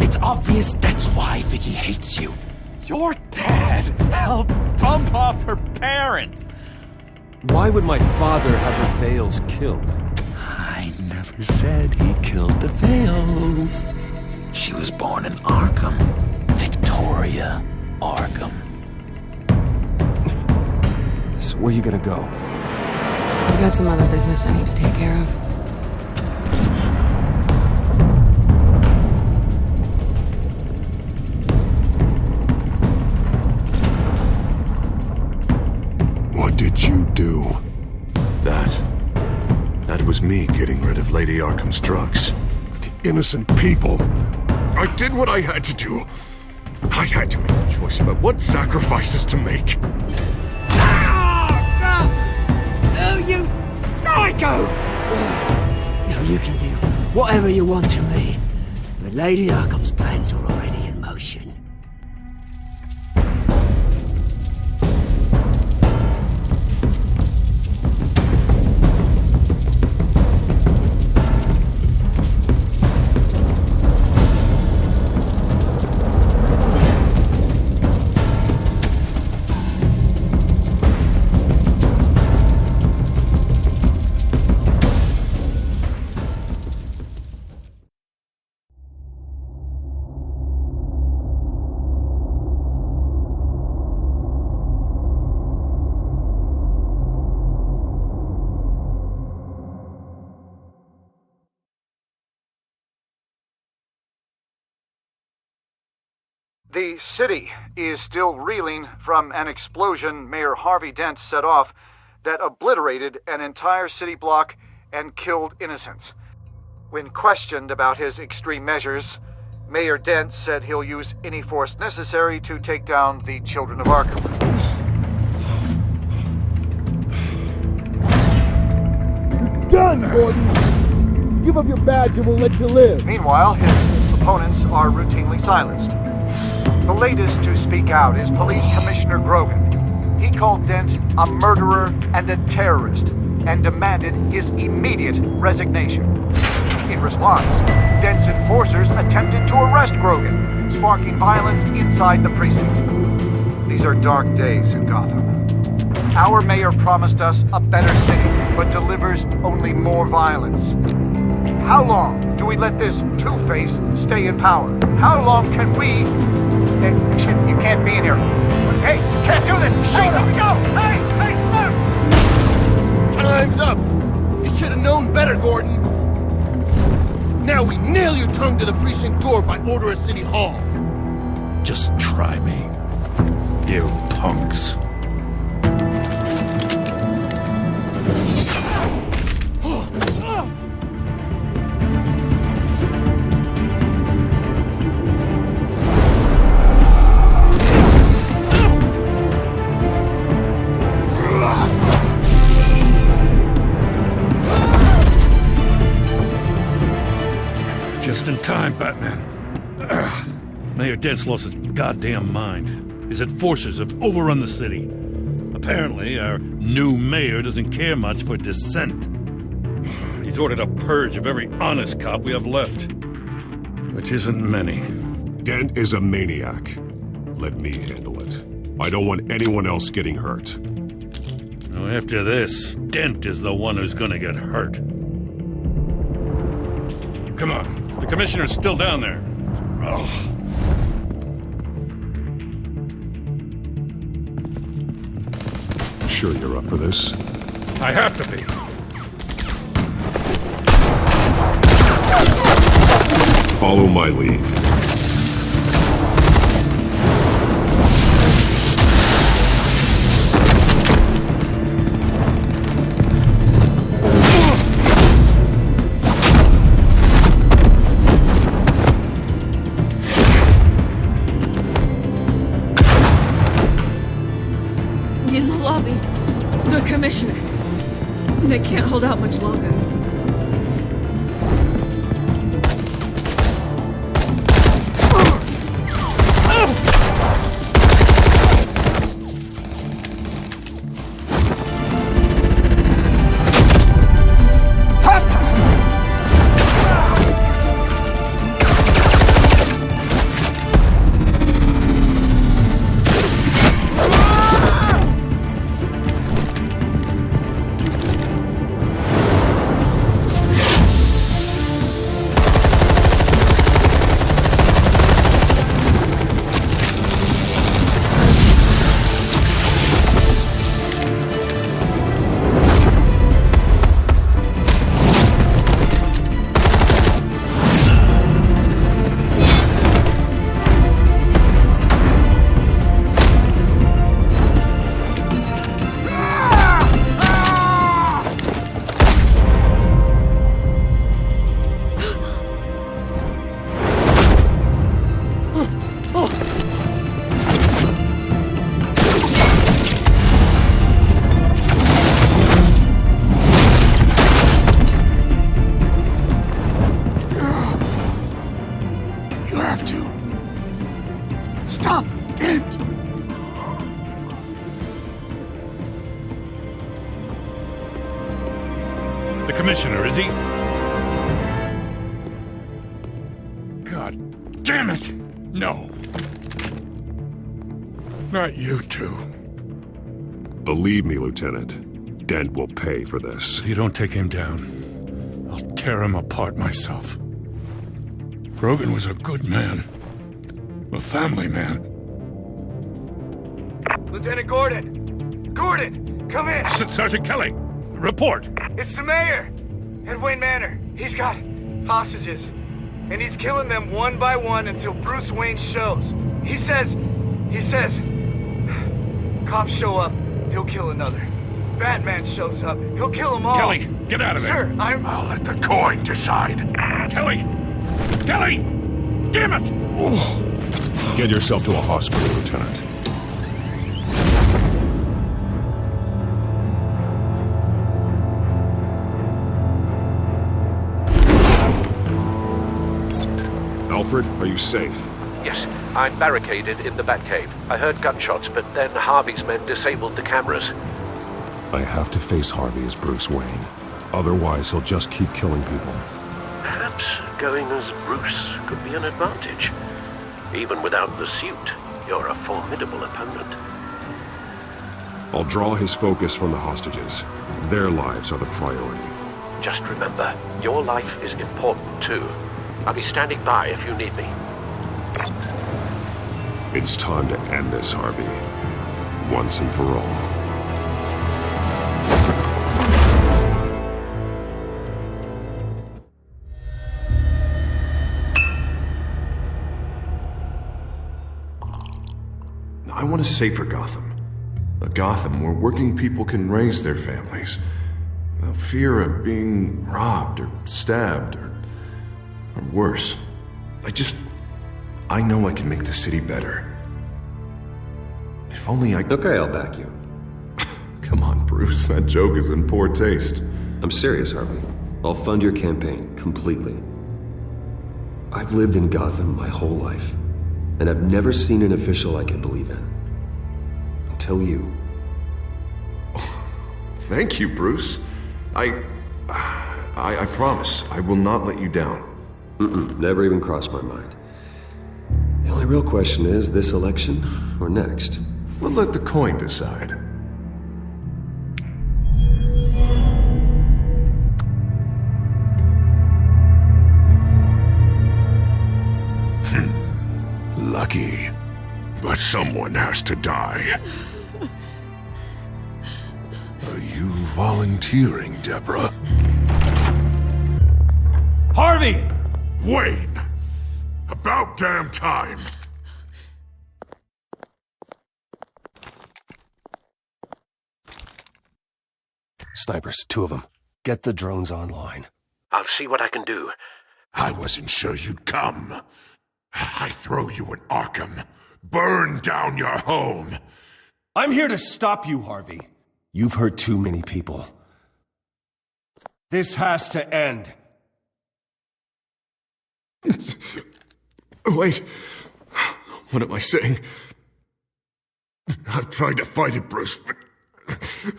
It's obvious that's why Vicky hates you. Your dad helped bump off her parents. Why would my father have the Vales killed? I never said he killed the Vales. She was born in Arkham. Victoria Arkham. So where you gonna go? I've got some other business I need to take care of. What did you do? That was me getting rid of Lady Arkham's drugs. The innocent people. I did what I had to do. I had to make a choice about what sacrifices to make. Oh, you psycho! Now you can do whatever you want to me, but Lady Arkham's plans are already in motion. The city is still reeling from an explosion Mayor Harvey Dent set off that obliterated an entire city block and killed innocents. When questioned about his extreme measures, Mayor Dent said he'll use any force necessary to take down the children of Arkham. Done, Gordon! Give up your badge and we'll let you live. Meanwhile, his opponents are routinely silenced. The latest to speak out is Police Commissioner Grogan. He called Dent a murderer and a terrorist and demanded his immediate resignation. In response, Dent's enforcers attempted to arrest Grogan, sparking violence inside the precinct. These are dark days in Gotham. Our mayor promised us a better city, but delivers only more violence. How long do we let this two-face stay in power? How long can we... Shit, you can't be in here. Hey, you can't do this! Hey, let me go! Hey, stop! Time's up! You should have known better, Gordon. Now we nail your tongue to the precinct door by order of City Hall. Just try me, you punks. Just in time, Batman. Mayor Dent's lost his goddamn mind. His enforcers have overrun the city. Apparently, our new mayor doesn't care much for dissent. He's ordered a purge of every honest cop we have left. Which isn't many. Dent is a maniac. Let me handle it. I don't want anyone else getting hurt. Now, after this, Dent is the one who's gonna get hurt. Come on. The commissioner's still down there. Ugh. Sure you're up for this? I have to be. Follow my lead. In the lobby, the commissioner. They can't hold out much longer. The commissioner, is he? God damn it! No. Not you two. Believe me, Lieutenant, Dent will pay for this. If you don't take him down, I'll tear him apart myself. Grogan was a good man. A family man. Lieutenant Gordon! Gordon! Come in! Sergeant Kelly! Report! It's the mayor! At Wayne Manor. He's got hostages. And he's killing them one by one until Bruce Wayne shows. He says... Cops show up, he'll kill another. Batman shows up, he'll kill them all. Kelly, get out of there! Sir, I'll let the coin decide. Kelly! Kelly! Damn it! Get yourself to a hospital, Lieutenant. Alfred, are you safe? Yes, I'm barricaded in the Batcave. I heard gunshots, but then Harvey's men disabled the cameras. I have to face Harvey as Bruce Wayne. Otherwise, he'll just keep killing people. Perhaps going as Bruce could be an advantage. Even without the suit, you're a formidable opponent. I'll draw his focus from the hostages. Their lives are the priority. Just remember, your life is important too. I'll be standing by if you need me. It's time to end this, Harvey. Once and for all. I want a safer Gotham. A Gotham where working people can raise their families without fear of being robbed or stabbed or worse. I know I can make the city better. If only I... Okay, I'll back you. Come on, Bruce, that joke is in poor taste. I'm serious, Harvey. I'll fund your campaign, completely. I've lived in Gotham my whole life, and I've never seen an official I can believe in. Until you. Thank you, Bruce. I promise, I will not let you down. Never even crossed my mind. The only real question is, this election or next? We'll let the coin decide. Lucky. But someone has to die. Are you volunteering, Deborah? Harvey! Wayne! About damn time! Snipers, 2 of them. Get the drones online. I'll see what I can do. I wasn't sure you'd come. I throw you in Arkham. Burn down your home. I'm here to stop you, Harvey. You've hurt too many people. This has to end. Wait. What am I saying? I've tried to fight it, Bruce, but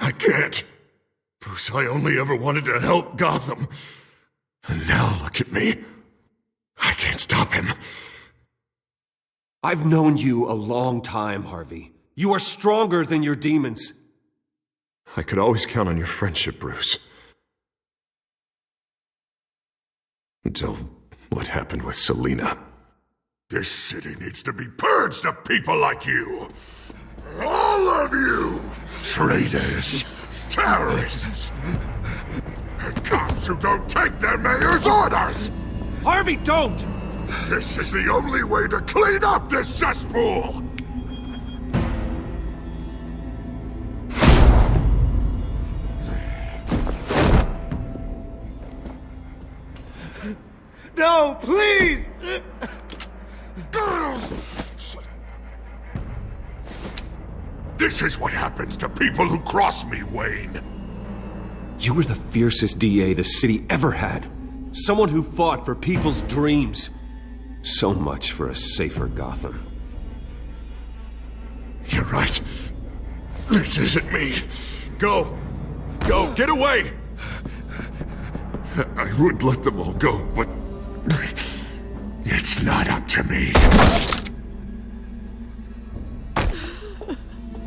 I can't. Bruce, I only ever wanted to help Gotham. And now look at me. I can't stop him. I've known you a long time, Harvey. You are stronger than your demons. I could always count on your friendship, Bruce. Until what happened with Selina. This city needs to be purged of people like you. All of you! Traitors, terrorists, and cops who don't take their mayor's orders! Harvey, don't! This is the only way to clean up this cesspool! No, please! This is what happens to people who cross me, Wayne. You were the fiercest DA the city ever had. Someone who fought for people's dreams. So much for a safer Gotham. You're right. This isn't me. Go. Go. Get away. I would let them all go, but it's not up to me.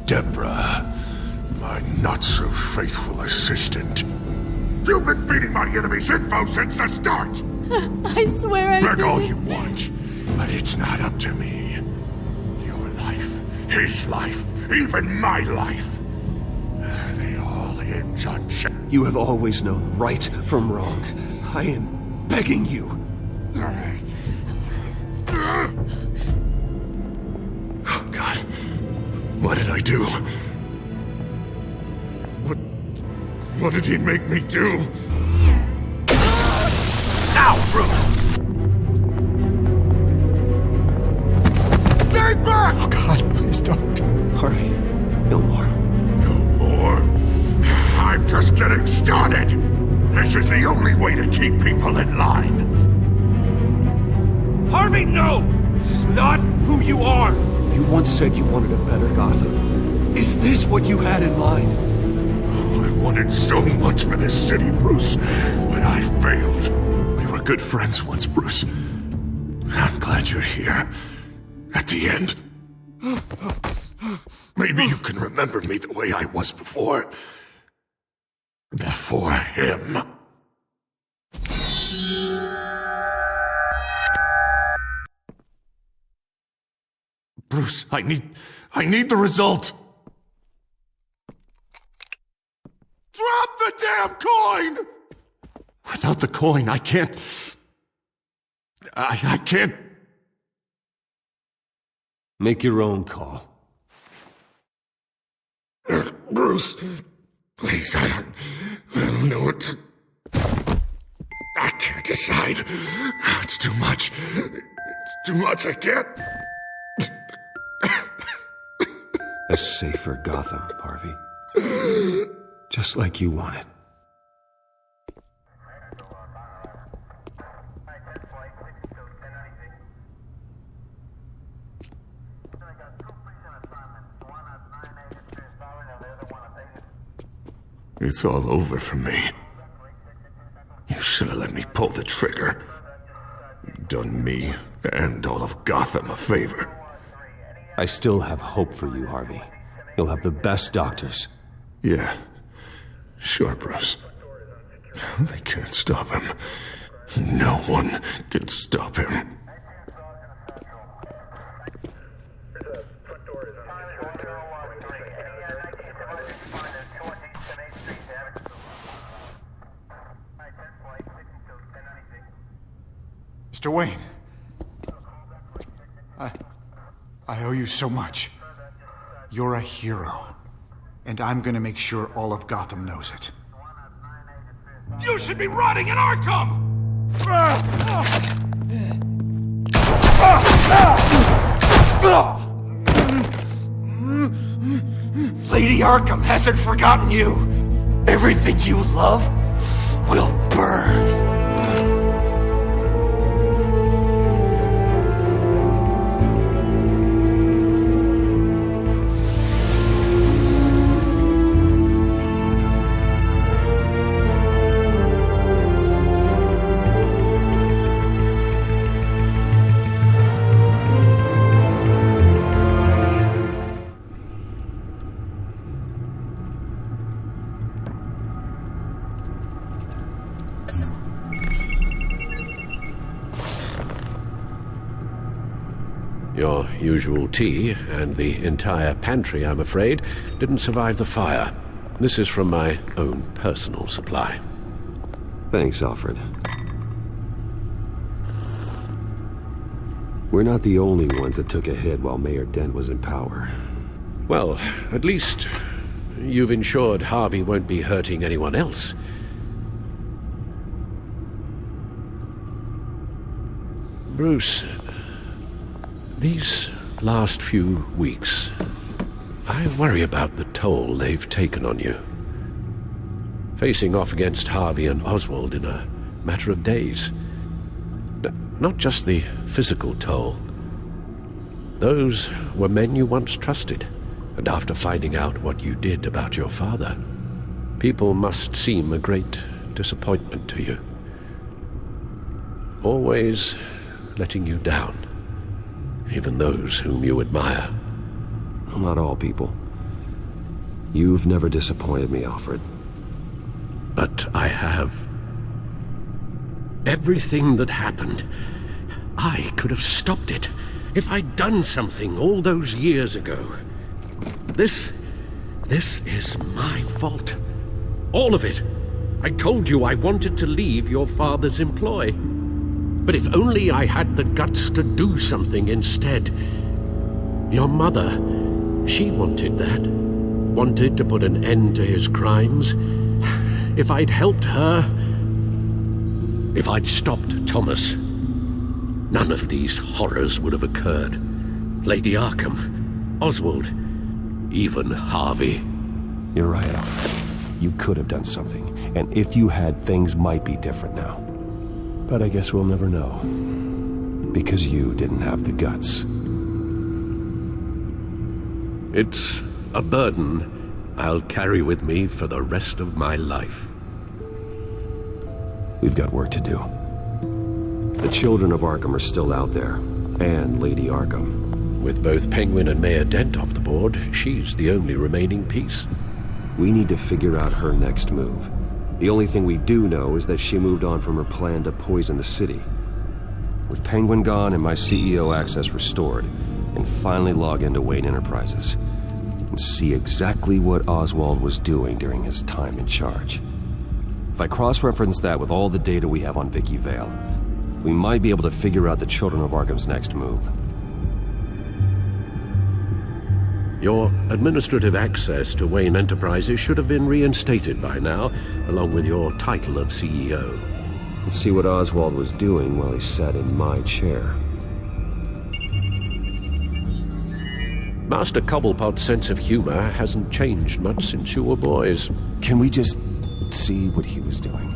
Deborah, my not-so-faithful assistant. You've been feeding my enemies info since the start! I swear I Beg did. all you want, but it's not up to me. Your life, his life, even my life. They all hinge on You have always known right from wrong. I am begging you. Oh, God. What did I do? What did he make me do? Now, Bruce! Stay back! Oh, God, please don't. Harvey, no more. No more? I'm just getting started. This is the only way to keep people in line. Harvey, no! This is not who you are! You once said you wanted a better Gotham. Is this what you had in mind? Oh, I wanted so much for this city, Bruce, but I failed. We were good friends once, Bruce. I'm glad you're here. At the end. Maybe you can remember me the way I was before. Before him. Bruce, I need the result. Drop the damn coin! Without the coin, I can't... I can't... Make your own call. Bruce, please, I don't know what to... I can't decide. It's too much. It's too much, I can't... A safer Gotham, Harvey. Just like you wanted. It's all over for me. You should have let me pull the trigger. Done me and all of Gotham a favor. I still have hope for you, Harvey. You'll have the best doctors. Yeah. Sure, Bruce. They can't stop him. No one can stop him. Mr. Wayne. I owe you so much. You're a hero. And I'm gonna make sure all of Gotham knows it. You should be rotting in Arkham! Lady Arkham hasn't forgotten you. Everything you love will burn. Your usual tea and the entire pantry, I'm afraid, didn't survive the fire. This is from my own personal supply. Thanks, Alfred. We're not the only ones that took a hit while Mayor Dent was in power. Well, at least you've ensured Harvey won't be hurting anyone else. Bruce, these last few weeks, I worry about the toll they've taken on you. Facing off against Harvey and Oswald in a matter of days. Not just the physical toll. Those were men you once trusted, and after finding out what you did about your father, people must seem a great disappointment to you. always letting you down, even those whom you admire. Well, not all people. You've never disappointed me, Alfred. But I have. Everything that happened, I could have stopped it if I'd done something all those years ago. This is my fault. All of it. I told you I wanted to leave your father's employ. But if only I had the guts to do something instead. Your mother, she wanted that. Wanted to put an end to his crimes. If I'd helped her, if I'd stopped Thomas, none of these horrors would have occurred. Lady Arkham, Oswald, even Harvey. You're right, Alfred. You could have done something, and if you had, things might be different now. But I guess we'll never know. Because you didn't have the guts. It's a burden I'll carry with me for the rest of my life. We've got work to do. The children of Arkham are still out there, and Lady Arkham. With both Penguin and Mayor Dent off the board, she's the only remaining piece. We need to figure out her next move. The only thing we do know is that she moved on from her plan to poison the city. With Penguin gone and my CEO access restored, and finally log into Wayne Enterprises and see exactly what Oswald was doing during his time in charge. If I cross-reference that with all the data we have on Vicky Vale, we might be able to figure out the Children of Arkham's next move. Your administrative access to Wayne Enterprises should have been reinstated by now, along with your title of CEO. Let's see what Oswald was doing while he sat in my chair. Master Cobblepot's sense of humor hasn't changed much since you were boys. Can we just see what he was doing?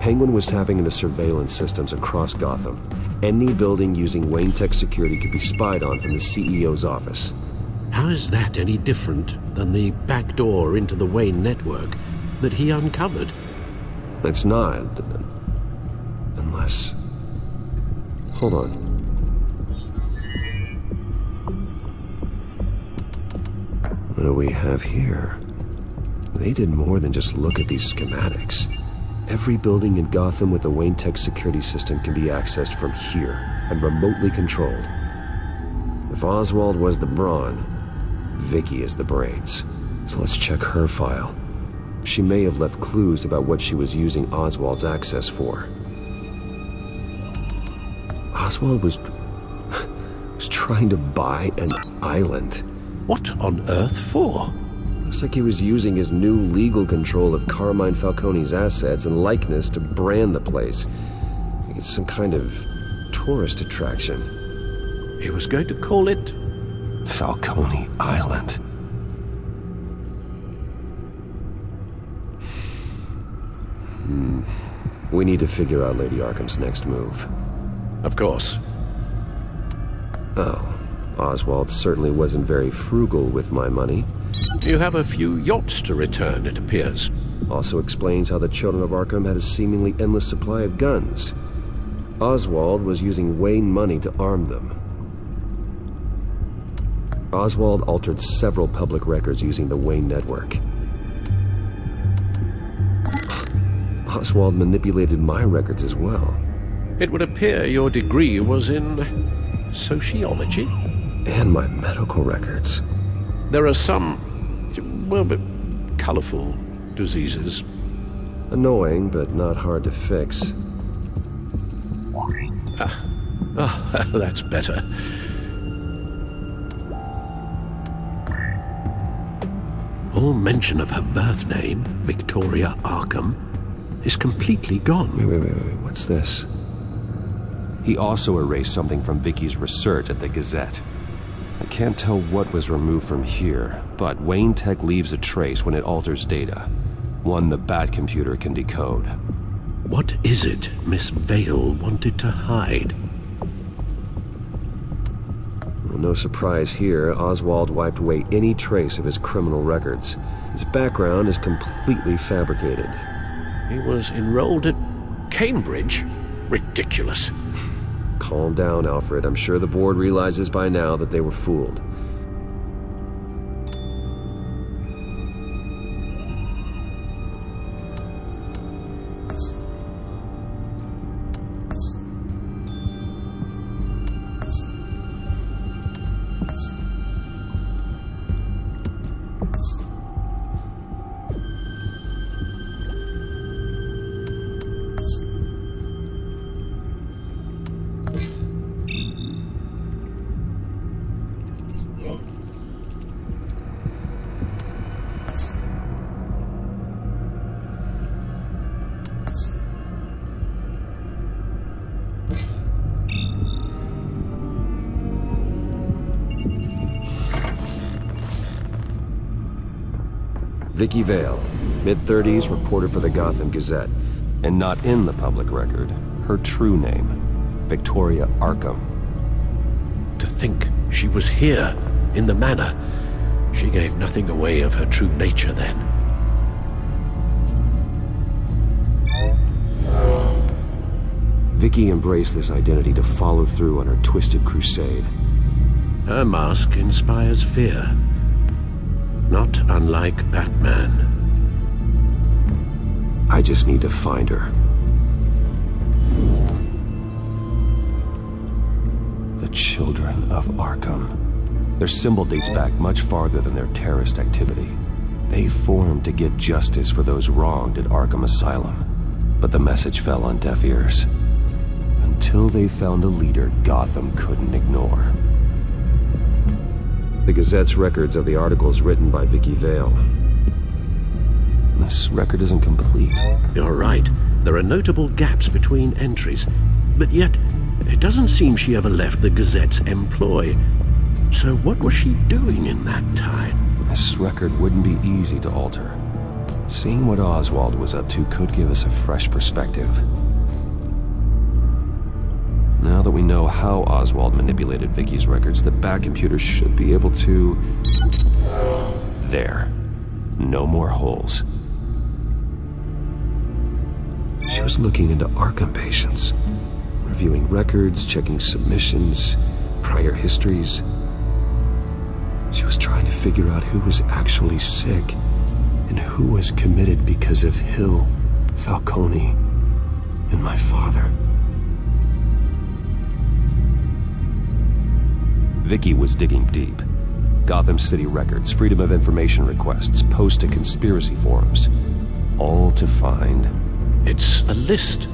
Penguin was tapping into surveillance systems across Gotham. Any building using Wayne Tech security could be spied on from the CEO's office. How is that any different than the back door into the Wayne network that he uncovered? It's not. Unless... Hold on. What do we have here? They did more than just look at these schematics. Every building in Gotham with a Wayne Tech security system can be accessed from here and remotely controlled. If Oswald was the brawn, Vicky is the brains. So let's check her file. She may have left clues about what she was using Oswald's access for. Oswald was trying to buy an island. What on earth for? Looks like he was using his new legal control of Carmine Falcone's assets and likeness to brand the place. It's some kind of tourist attraction. He was going to call it... Falcone Island. We need to figure out Lady Arkham's next move. Of course. Oh, Oswald certainly wasn't very frugal with my money. You have a few yachts to return, it appears. Also explains how the Children of Arkham had a seemingly endless supply of guns. Oswald was using Wayne money to arm them. Oswald altered several public records using the Wayne network. Oswald manipulated my records as well. It would appear your degree was in sociology. And my medical records. There are some, well, but colorful diseases. Annoying, but not hard to fix. That's better. All mention of her birth name, Victoria Arkham, is completely gone. Wait, what's this? He also erased something from Vicky's research at the Gazette. I can't tell what was removed from here, but Wayne Tech leaves a trace when it alters data. One the Bat computer can decode. What is it Miss Vale wanted to hide? Well, no surprise here, Oswald wiped away any trace of his criminal records. His background is completely fabricated. He was enrolled at Cambridge? Ridiculous. Calm down, Alfred. I'm sure the board realizes by now that they were fooled. Vicky Vale, mid-30s, reporter for the Gotham Gazette. And not in the public record, her true name, Victoria Arkham. To think she was here, in the manor. She gave nothing away of her true nature then. Vicky embraced this identity to follow through on her twisted crusade. Her mask inspires fear. Not unlike Batman. I just need to find her. The Children of Arkham. Their symbol dates back much farther than their terrorist activity. They formed to get justice for those wronged at Arkham Asylum. But the message fell on deaf ears. Until they found a leader Gotham couldn't ignore. The Gazette's records of the articles written by Vicky Vale. This record isn't complete. You're right. There are notable gaps between entries. But yet, it doesn't seem she ever left the Gazette's employ. So what was she doing in that time? This record wouldn't be easy to alter. Seeing what Oswald was up to could give us a fresh perspective. Now that we know how Oswald manipulated Vicky's records, the Bat computer should be able to... There. No more holes. She was looking into Arkham patients, reviewing records, checking submissions, prior histories. She was trying to figure out who was actually sick and who was committed because of Hill, Falcone, and my father. Vicky was digging deep. Gotham City records, Freedom of Information requests, posts to conspiracy forums. All to find... It's a list.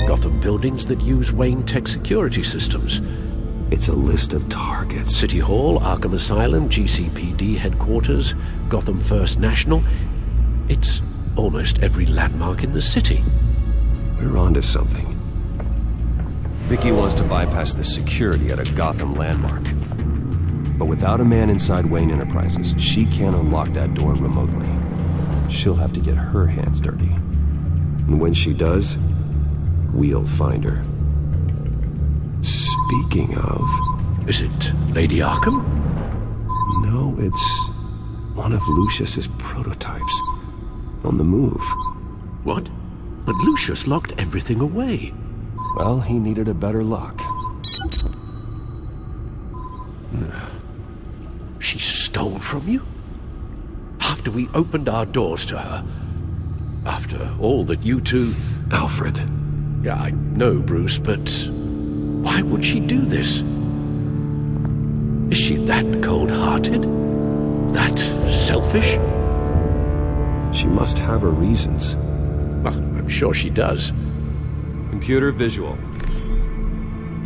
Gotham buildings that use Wayne Tech security systems. It's a list of targets. City Hall, Arkham Asylum, GCPD headquarters, Gotham First National. It's almost every landmark in the city. We're onto something. Vicky wants to bypass the security at a Gotham landmark. But without a man inside Wayne Enterprises, she can't unlock that door remotely. She'll have to get her hands dirty. And when she does, we'll find her. Speaking of... Is it Lady Arkham? No, it's one of Lucius's prototypes. On the move. What? But Lucius locked everything away. Well, he needed a better lock. She stole from you? After we opened our doors to her? After all that you two... Alfred. Yeah, I know, Bruce, but... why would she do this? Is she that cold-hearted? That selfish? She must have her reasons. Well, I'm sure she does. Computer visual.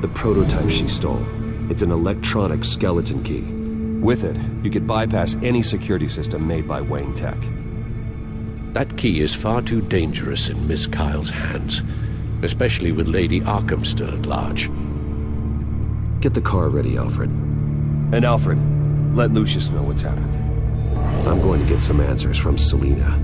The prototype she stole. It's an electronic skeleton key. With it, you could bypass any security system made by Wayne Tech. That key is far too dangerous in Miss Kyle's hands, especially with Lady Arkham still at large. Get the car ready, Alfred. And Alfred, let Lucius know what's happened. I'm going to get some answers from Selina.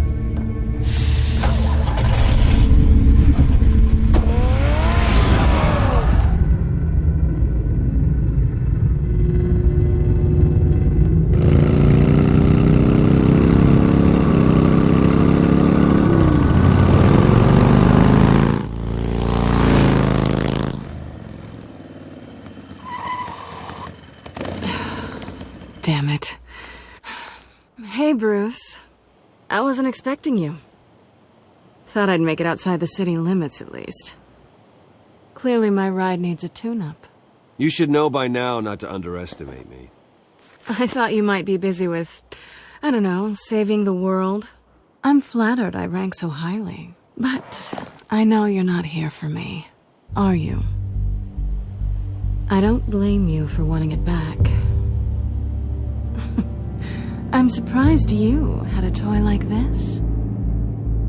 Hey, Bruce. I wasn't expecting you. Thought I'd make it outside the city limits, at least. Clearly my ride needs a tune-up. You should know by now not to underestimate me. I thought you might be busy with, I don't know, saving the world. I'm flattered I rank so highly. But I know you're not here for me, are you? I don't blame you for wanting it back. I'm surprised you had a toy like this.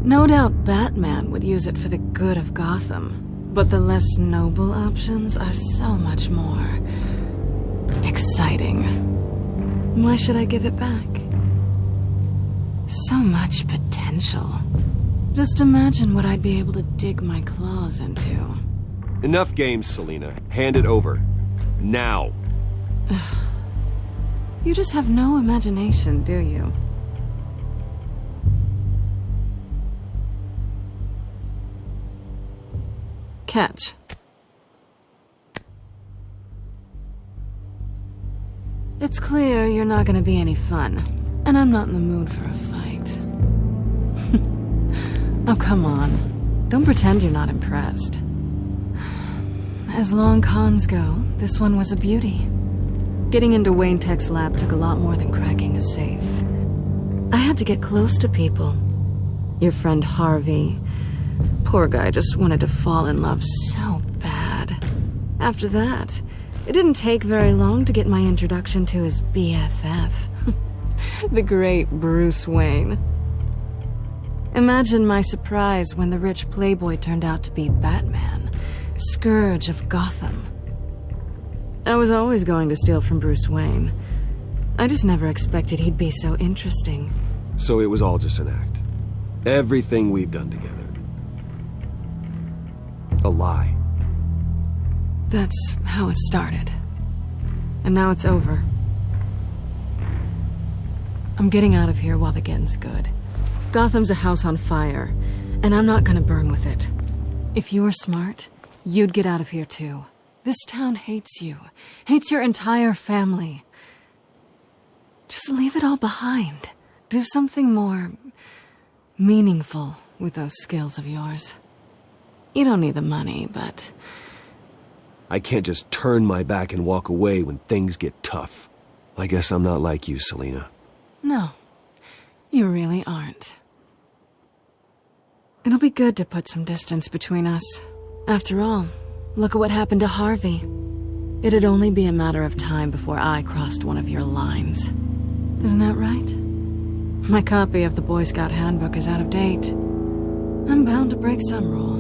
No doubt Batman would use it for the good of Gotham, but the less noble options are so much more exciting. Why should I give it back? So much potential. Just imagine what I'd be able to dig my claws into. Enough games, Selina. Hand it over. Now. You just have no imagination, do you? Catch. It's clear you're not gonna be any fun, and I'm not in the mood for a fight. Oh, come on. Don't pretend you're not impressed. As long cons go, this one was a beauty. Getting into Wayne Tech's lab took a lot more than cracking a safe. I had to get close to people. Your friend Harvey. Poor guy just wanted to fall in love so bad. After that, it didn't take very long to get my introduction to his BFF. The great Bruce Wayne. Imagine my surprise when the rich playboy turned out to be Batman, Scourge of Gotham. I was always going to steal from Bruce Wayne. I just never expected he'd be so interesting. So it was all just an act. Everything we've done together. A lie. That's how it started. And now it's over. I'm getting out of here while the getting's good. Gotham's a house on fire, and I'm not gonna burn with it. If you were smart, you'd get out of here too. This town hates you. Hates your entire family. Just leave it all behind. Do something more meaningful with those skills of yours. You don't need the money, but... I can't just turn my back and walk away when things get tough. I guess I'm not like you, Selina. No, you really aren't. It'll be good to put some distance between us. After all, look at what happened to Harvey. It'd only be a matter of time before I crossed one of your lines. Isn't that right? My copy of the Boy Scout Handbook is out of date. I'm bound to break some rule.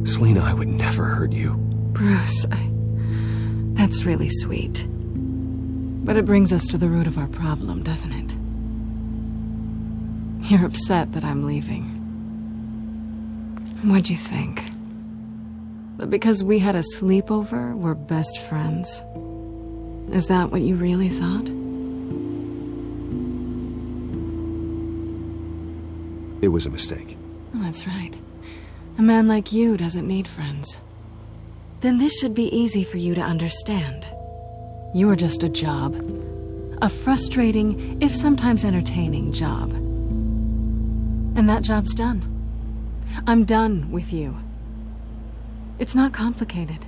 Selina, I would never hurt you. Bruce, that's really sweet. But it brings us to the root of our problem, doesn't it? You're upset that I'm leaving. What'd you think? That because we had a sleepover, we're best friends? Is that what you really thought? It was a mistake. Oh, that's right. A man like you doesn't need friends. Then this should be easy for you to understand. You are just a job. A frustrating, if sometimes entertaining job. And that job's done. I'm done with you. It's not complicated.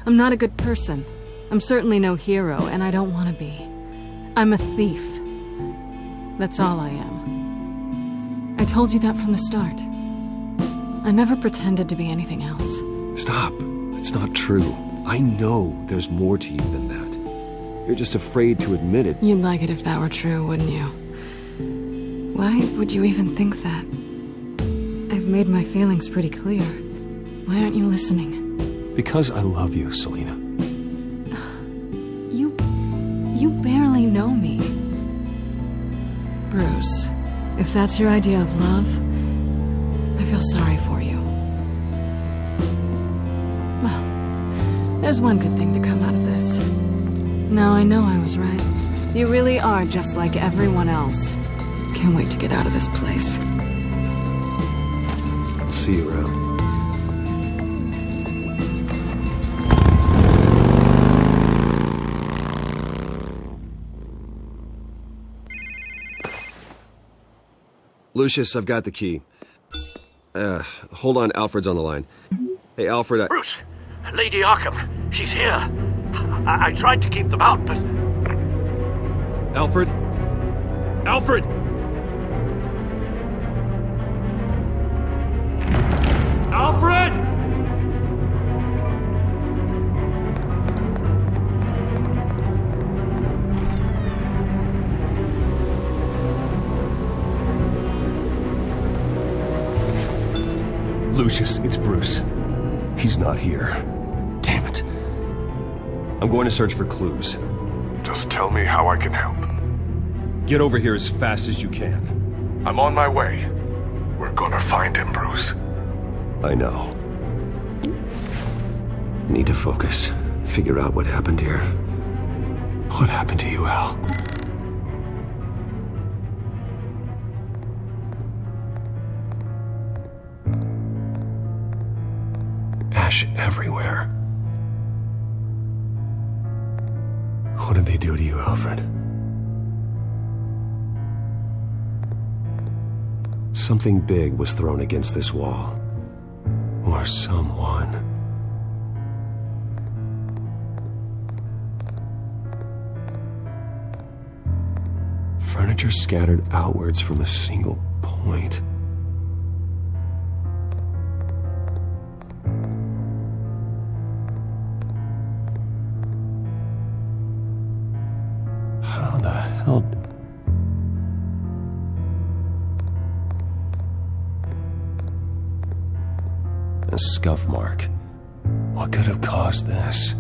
I'm not a good person. I'm certainly no hero, and I don't want to be. I'm a thief. That's all I am. I told you that from the start. I never pretended to be anything else. Stop. It's not true. I know there's more to you than that. You're just afraid to admit it. You'd like it if that were true, wouldn't you? Why would you even think that? I've made my feelings pretty clear. Why aren't you listening? Because I love you, Selina. You barely know me. Bruce, if that's your idea of love, I feel sorry for you. Well, there's one good thing to come out of this. Now I know I was right. You really are just like everyone else. Can't wait to get out of this place. I'll see you around. Lucius, I've got the key. Hold on, Alfred's on the line. Hey, Alfred, Bruce! Lady Arkham, she's here. I tried to keep them out, but... Alfred? Alfred! Alfred! Lucius, it's Bruce. He's not here. Damn it. I'm going to search for clues. Just tell me how I can help. Get over here as fast as you can. I'm on my way. We're gonna find him, Bruce. I know. Need to focus. Figure out what happened here. What happened to you, Al? Ash everywhere. What did they do to you, Alfred? Something big was thrown against this wall. Or someone. Furniture scattered outwards from a single point. How the hell... A scuff mark. What could have caused this?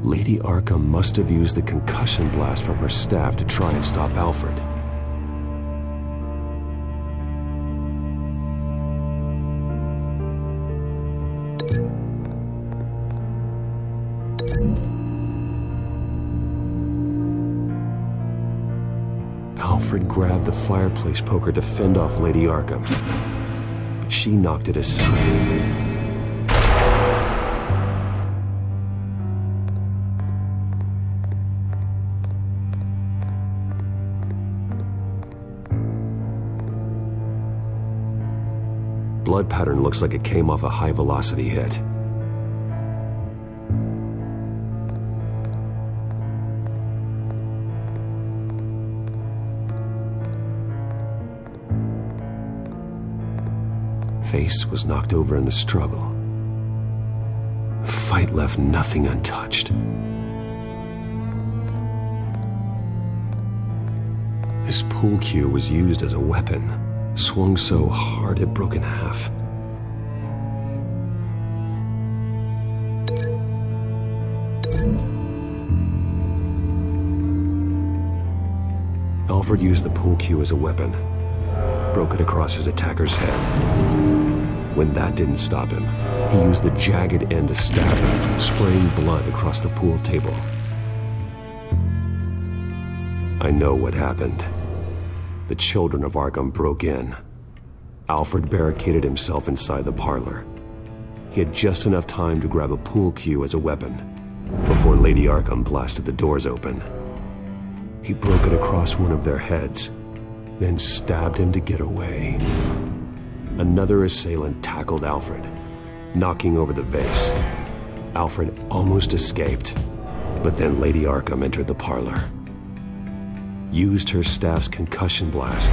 Lady Arkham must have used the concussion blast from her staff to try and stop Alfred. Alfred grabbed the fireplace poker to fend off Lady Arkham, but she knocked it aside. Blood pattern looks like it came off a high-velocity hit. Face was knocked over in the struggle. The fight left nothing untouched. This pool cue was used as a weapon, swung so hard it broke in half. Alfred used the pool cue as a weapon, broke it across his attacker's head. When that didn't stop him, he used the jagged end to stab him, spraying blood across the pool table. I know what happened. The children of Arkham broke in. Alfred barricaded himself inside the parlor. He had just enough time to grab a pool cue as a weapon before Lady Arkham blasted the doors open. He broke it across one of their heads, then stabbed him to get away. Another assailant tackled Alfred, knocking over the vase. Alfred almost escaped, but then Lady Arkham entered the parlor. Used her staff's concussion blast,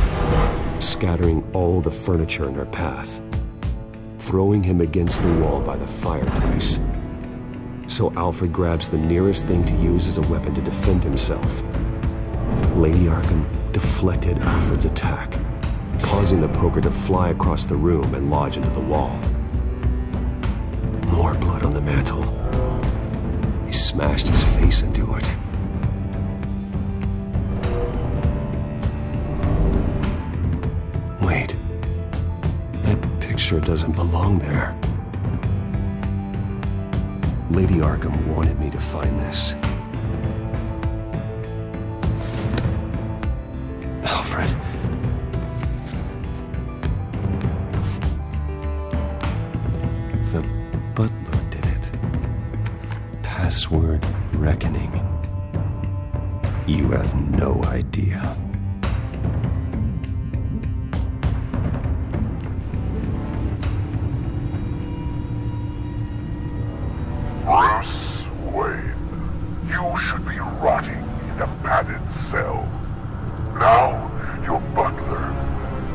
scattering all the furniture in her path, throwing him against the wall by the fireplace. So Alfred grabs the nearest thing to use as a weapon to defend himself. Lady Arkham deflected Alfred's attack, causing the poker to fly across the room and lodge into the wall. More blood on the mantel. He smashed his face into it. Wait. That picture doesn't belong there. Lady Arkham wanted me to find this. Alfred. The butler did it. Password reckoning. You have no idea. Bruce Wayne, you should be rotting in a padded cell. Now, your butler,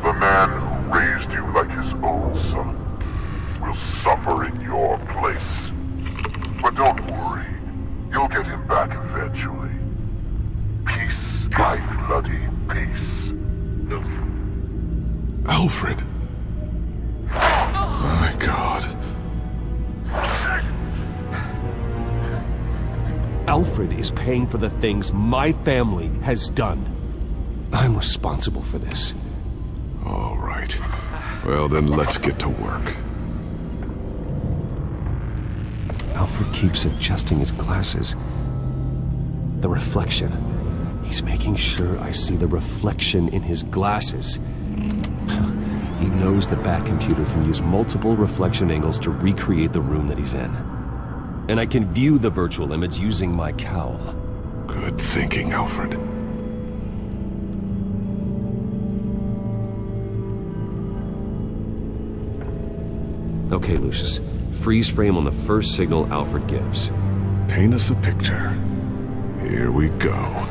the man who raised you like his own son, will suffer in your place. But don't worry, you'll get him back eventually. Piece by bloody piece. Alfred. My God. Alfred is paying for the things my family has done. I'm responsible for this. All right. Well, then let's get to work. Alfred keeps adjusting his glasses. The reflection. He's making sure I see the reflection in his glasses. He knows the Batcomputer can use multiple reflection angles to recreate the room that he's in. And I can view the virtual image using my cowl. Good thinking, Alfred. Okay, Lucius. Freeze frame on the first signal Alfred gives. Paint us a picture. Here we go.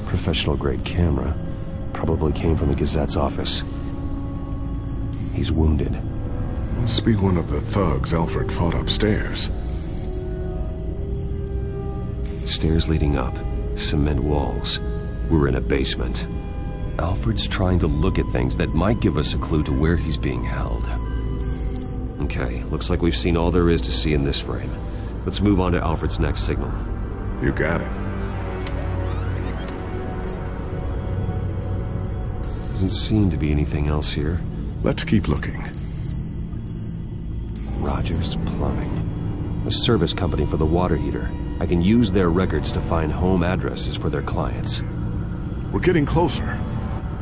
Professional-grade camera. Probably came from the Gazette's office. He's wounded. Must be one of the thugs Alfred fought upstairs. Stairs leading up. Cement walls. We're in a basement. Alfred's trying to look at things that might give us a clue to where he's being held. Okay, looks like we've seen all there is to see in this frame. Let's move on to Alfred's next signal. You got it. Doesn't seem to be anything else here. Let's keep looking. Rogers Plumbing. A service company for the water heater. I can use their records to find home addresses for their clients. We're getting closer.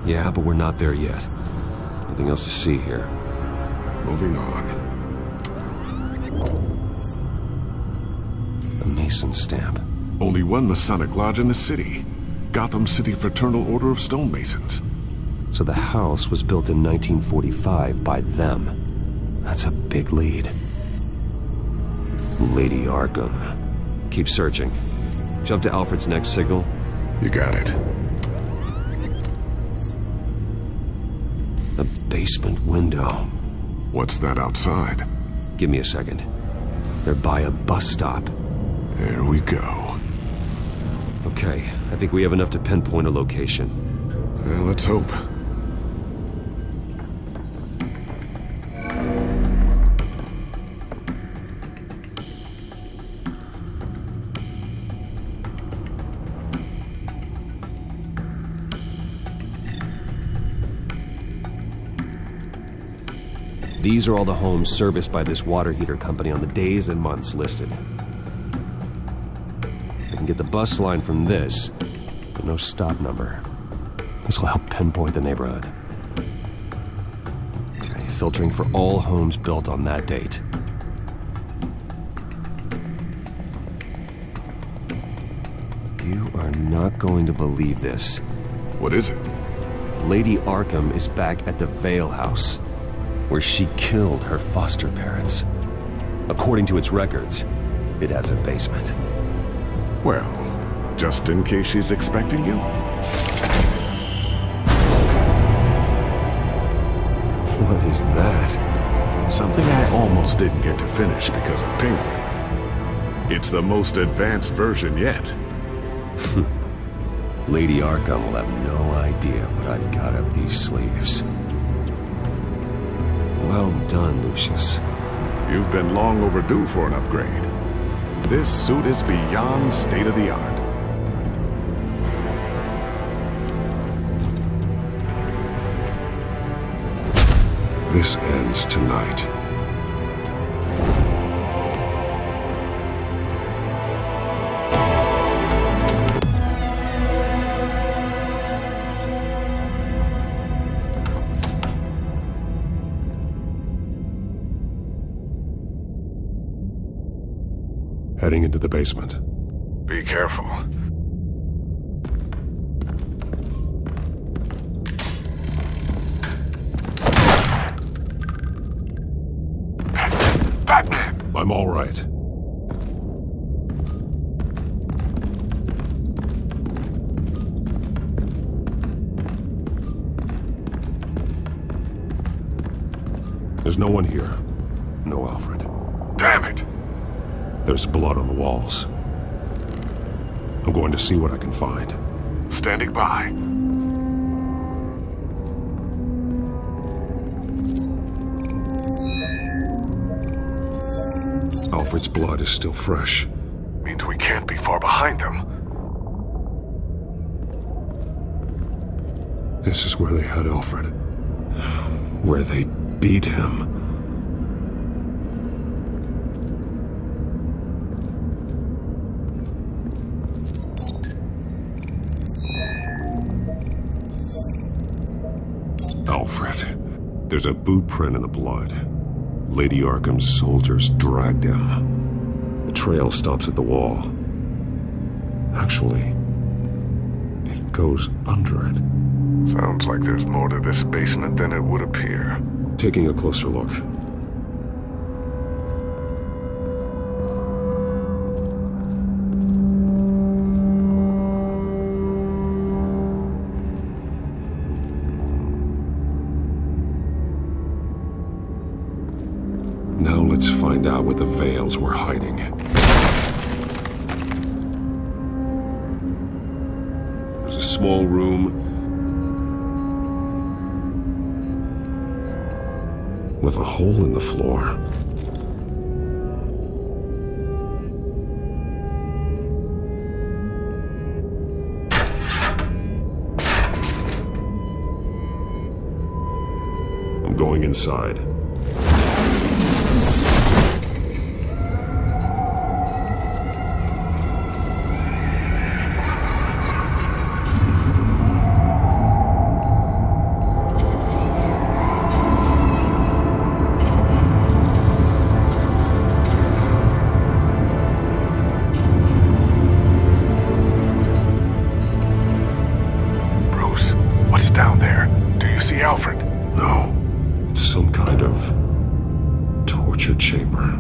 Yeah, but we're not there yet. Nothing else to see here. Moving on. A Mason stamp. Only one Masonic lodge in the city. Gotham City Fraternal Order of Stonemasons. So the house was built in 1945 by them. That's a big lead. Lady Arkham. Keep searching. Jump to Alfred's next signal. You got it. A basement window. What's that outside? Give me a second. They're by a bus stop. There we go. Okay, I think we have enough to pinpoint a location. Well, let's hope. These are all the homes serviced by this water heater company on the days and months listed. I can get the bus line from this, but no stop number. This will help pinpoint the neighborhood. Okay, filtering for all homes built on that date. You are not going to believe this. What is it? Lady Arkham is back at the Vale House, where she killed her foster parents. According to its records, it has a basement. Well, just in case she's expecting you? What is that? Something I almost didn't get to finish because of Penguin. It's the most advanced version yet. Lady Arkham will have no idea what I've got up these sleeves. Well done, Lucius. You've been long overdue for an upgrade. This suit is beyond state-of-the-art. This ends tonight. heading into the basement. Be careful. Batman! I'm all right. There's no one here. No Alfred. Damn it! There's blood on the walls. I'm going to see what I can find. Standing by. Alfred's blood is still fresh. Means we can't be far behind them. This is where they had Alfred. Where they beat him. Alfred. There's a boot print in the blood. Lady Arkham's soldiers dragged him. The trail stops at the wall. Actually, it goes under it. Sounds like there's more to this basement than it would appear. Taking a closer look. Now let's find out what the Veils were hiding. There's a small room with a hole in the floor. I'm going inside. Down there. Do you see Alfred? No. It's some kind of torture chamber.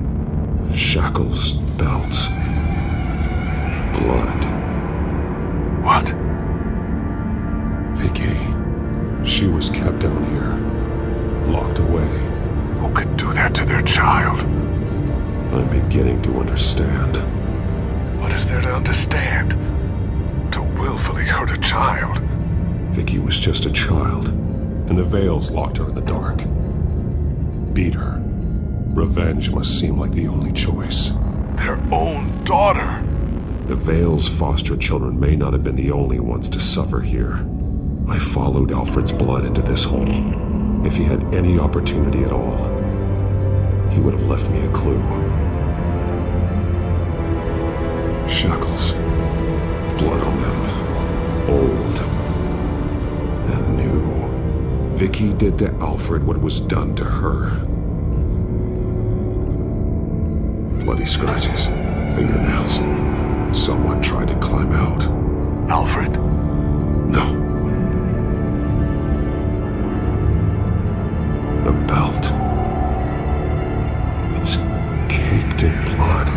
Shackles, belts, blood. What? Vicky. She was kept down here. Locked away. Who could do that to their child? I'm beginning to understand. What is there to understand? To willfully hurt a child? Vicky was just a child, and the Veils locked her in the dark. Beat her. Revenge must seem like the only choice. Their own daughter! The Veils' foster children may not have been the only ones to suffer here. I followed Alfred's blood into this hole. If he had any opportunity at all, he would have left me a clue. Shackles. Blood on them. Old. And knew. Vicky did to Alfred what was done to her. Bloody scratches, fingernails. Someone tried to climb out. Alfred? No. The belt. It's caked in blood.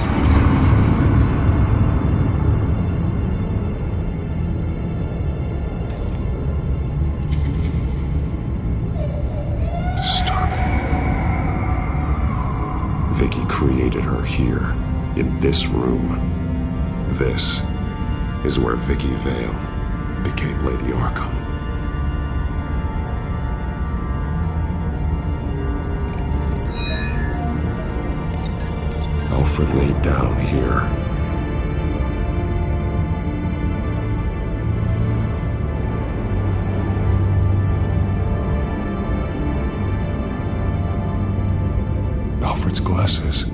Vicky created her here, in this room. This is where Vicky Vale became Lady Arkham. Alfred laid down here. Alfred's glasses.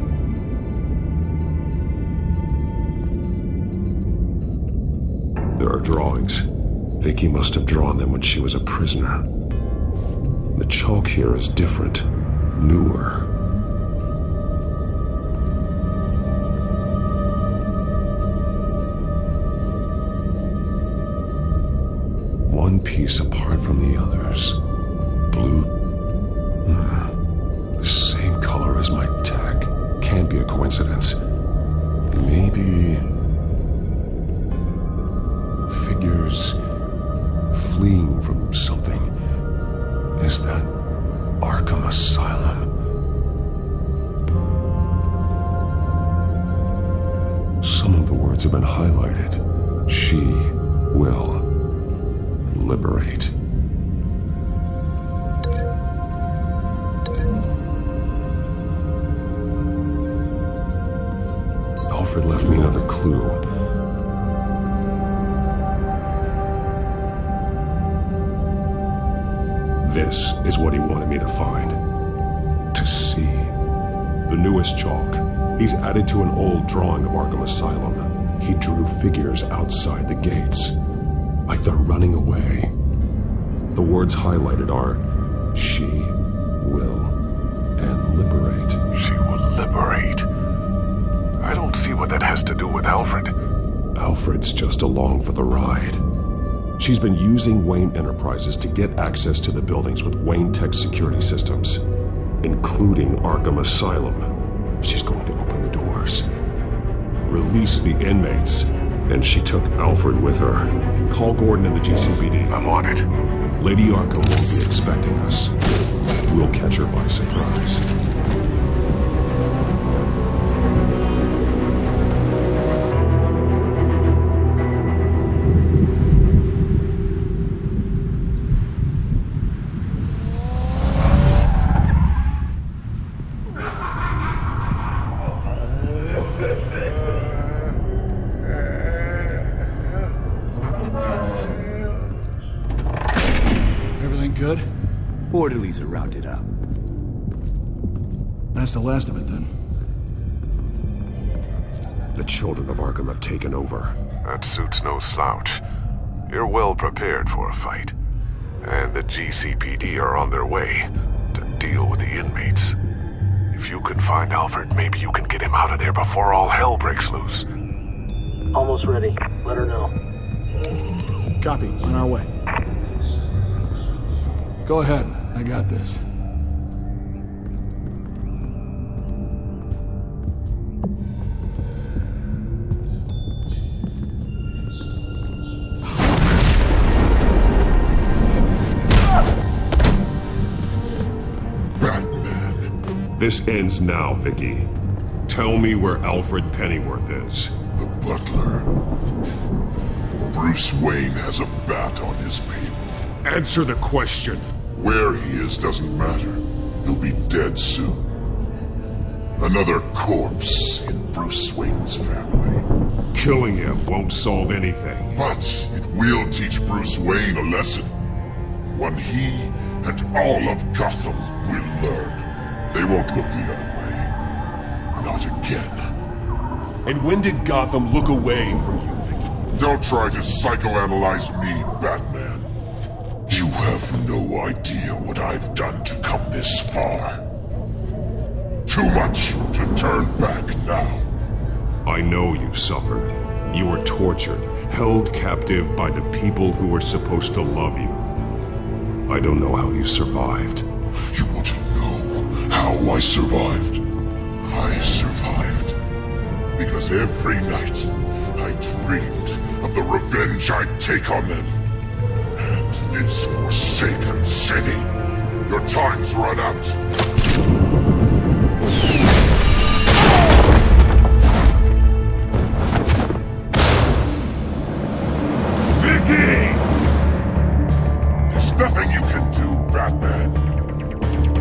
There are drawings. Vicky must have drawn them when she was a prisoner. The chalk here is different, newer. one piece apart from the others. Blue. The same color as my tech. Can't be a coincidence. Maybe... figures fleeing from something. Is that Arkham Asylum? Some of the words have been highlighted. She will liberate. Alfred left me another clue. This is what he wanted me to find. To see. The newest chalk. He's added to an old drawing of Arkham Asylum. He drew figures outside the gates. Like they're running away. The words highlighted are, she will, and liberate. She will liberate. I don't see what that has to do with Alfred. Alfred's just along for the ride. She's been using Wayne Enterprises to get access to the buildings with Wayne Tech security systems, including Arkham Asylum. She's going to open the doors, release the inmates, and she took Alfred with her. Call Gordon and the GCPD. I'm on it. Lady Arkham won't be expecting us. We'll catch her by surprise. Good? Orderlies are rounded up. That's the last of it, then. The children of Arkham have taken over. That suit's no slouch. You're well prepared for a fight. And the GCPD are on their way to deal with the inmates. If you can find Alfred, maybe you can get him out of there before all hell breaks loose. Almost ready. Let her know. Copy. On our way. Go ahead. I got this. Batman. This ends now, Vicky. Tell me where Alfred Pennyworth is. The butler. Bruce Wayne has a bat on his people. Answer the question. Where he is doesn't matter. He'll be dead soon. Another corpse in Bruce Wayne's family. Killing him won't solve anything. But it will teach Bruce Wayne a lesson. One he and all of Gotham will learn. They won't look the other way. Not again. And when did Gotham look away from you, Vicky? Don't try to psychoanalyze me, Batman. You have no idea what I've done to come this far. Too much to turn back now. I know you suffered. You were tortured, held captive by the people who were supposed to love you. I don't know how you survived. You want to know how I survived? I survived because every night I dreamed of the revenge I'd take on them. And this forsaken city. Your time's run out. Vicky! There's nothing you can do, Batman.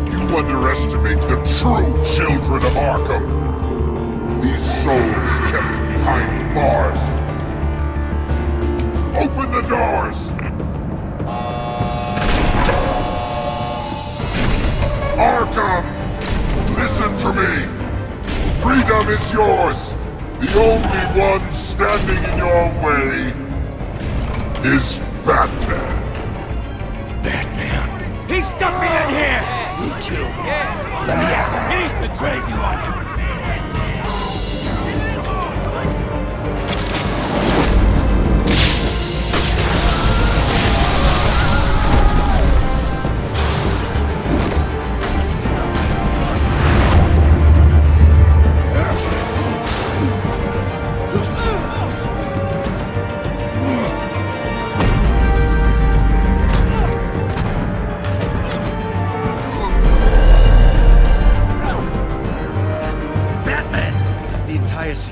You underestimate the true children of Arkham. These souls kept behind bars. Open the doors! Arkham! Listen to me! Freedom is yours! The only one standing in your way is Batman. Batman. He stuck me in here! Me too. Let me at him. He's the crazy one!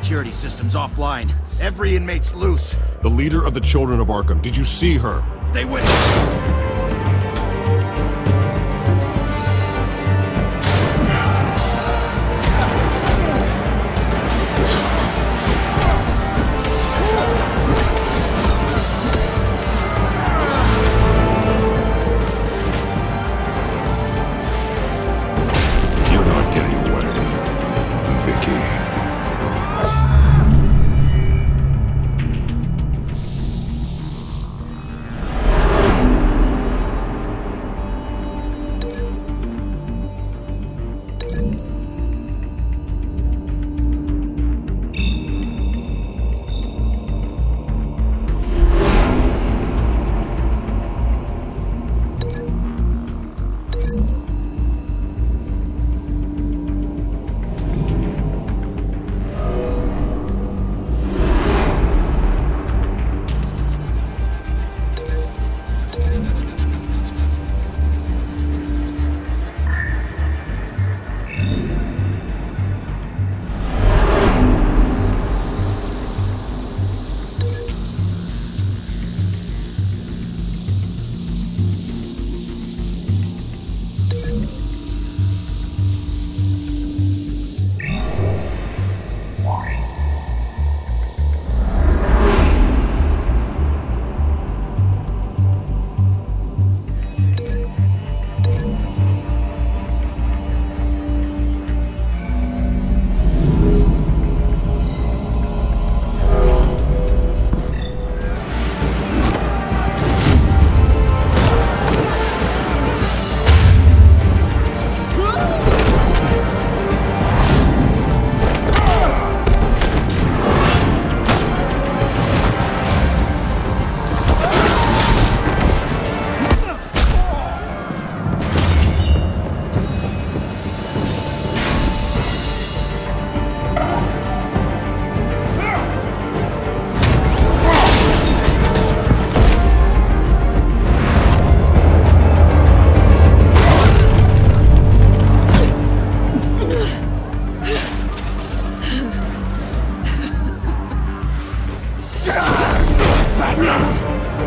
security system's offline. Every inmate's loose. The leader of the Children of Arkham, did you see her? They went... You're not getting away, Vicky.